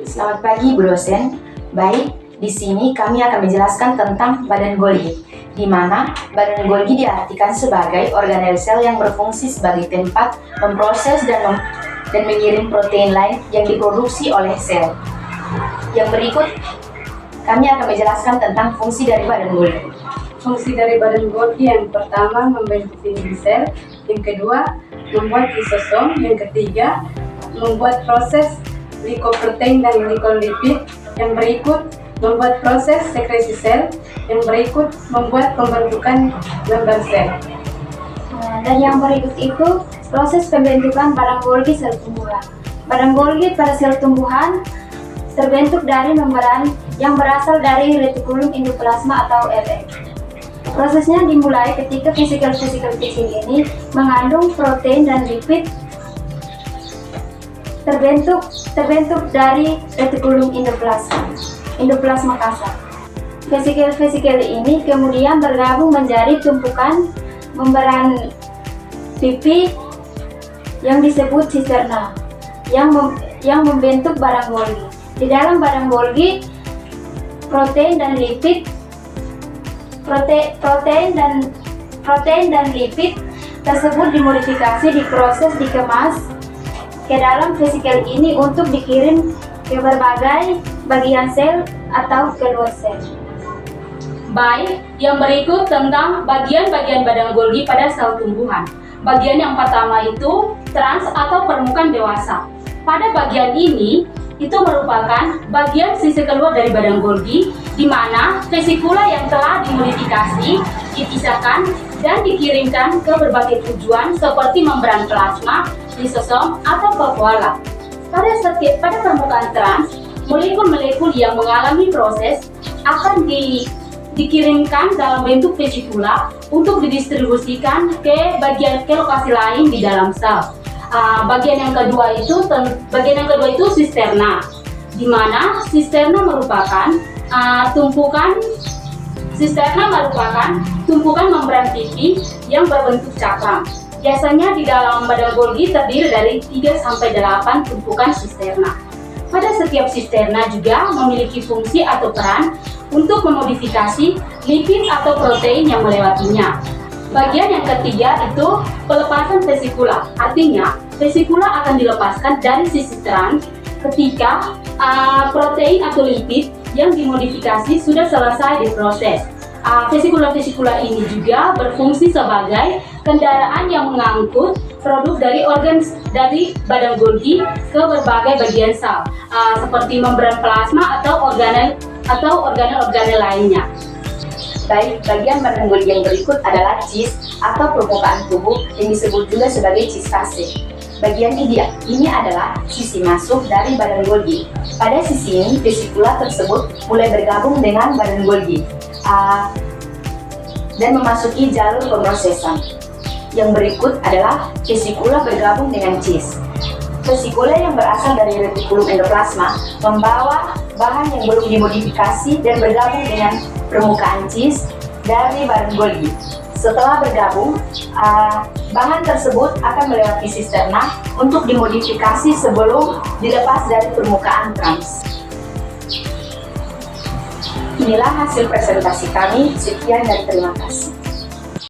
Selamat pagi Bu dosen. Baik, di sini kami akan menjelaskan tentang badan Golgi, di mana badan Golgi diartikan sebagai organel sel yang berfungsi sebagai tempat memproses dan mengirim protein lain yang diproduksi oleh sel. Yang berikut, kami akan menjelaskan tentang fungsi dari badan Golgi. Fungsi dari badan Golgi yang pertama membentuk dinding sel, yang kedua membuat lisosom, yang ketiga membuat proses glikoprotein dan glikolipid, yang berikut membuat proses sekresi sel, yang berikut membuat pembentukan membran sel. Dan yang berikut itu proses pembentukan badan Golgi sel tumbuhan. Badan Golgi pada sel tumbuhan terbentuk dari membran yang berasal dari retikulum endoplasma atau RE. Prosesnya dimulai ketika vesikel-vesikel kecil ini mengandung protein dan lipid terbentuk dari retikulum endoplasma kasar. Vesikel-vesikel ini kemudian bergabung menjadi tumpukan membran pipi yang disebut sisterna yang membentuk badan Golgi. Di dalam badan Golgi, protein dan lipid tersebut dimodifikasi, diproses, dikemas ke dalam vesikel ini untuk dikirim ke berbagai bagian sel atau ke luar sel. Baik, yang berikut tentang bagian-bagian badan Golgi pada sel tumbuhan. Bagian yang pertama itu trans atau permukaan dewasa. Pada bagian ini, itu merupakan bagian sisi keluar dari badan Golgi, di mana vesikula yang telah dimodifikasi, dipisahkan, dan dikirimkan ke berbagai tujuan seperti membran plasma, lisosom, atau vakuola. Pada permukaan trans, molekul-molekul yang mengalami proses akan dikirimkan dalam bentuk vesikula untuk didistribusikan ke lokasi lain di dalam sel. Bagian yang kedua itu sisterna, di mana sisterna merupakan tumpukan membran pipi yang berbentuk cakram. Biasanya di dalam badan Golgi terdiri dari 3-8 tumpukan sisterna. Pada setiap sisterna juga memiliki fungsi atau peran untuk memodifikasi lipid atau protein yang melewatinya. Bagian yang ketiga itu pelepasan vesikula. Artinya, vesikula akan dilepaskan dari sisi trans ketika protein atau lipid yang dimodifikasi sudah selesai diproses. Vesikula-vesikula ini juga berfungsi sebagai kendaraan yang mengangkut produk dari organ dari badan Golgi ke berbagai bagian sel, seperti membran plasma atau organel-organel lainnya. Baik, bagian badan Golgi yang berikut adalah cis atau permukaan tubuh yang disebut juga sebagai cis fase. Bagian ini adalah sisi masuk dari badan Golgi. Pada sisi ini, vesikula tersebut mulai bergabung dengan badan Golgi dan memasuki jalur pemrosesan. Yang berikut adalah vesikula bergabung dengan cis. Vesikula yang berasal dari retikulum endoplasma membawa bahan yang belum dimodifikasi dan bergabung dengan permukaan cis dari badan Golgi. Setelah bergabung, bahan tersebut akan melewati sisterna untuk dimodifikasi sebelum dilepas dari permukaan trans. Inilah hasil presentasi kami. Sekian dan terima kasih.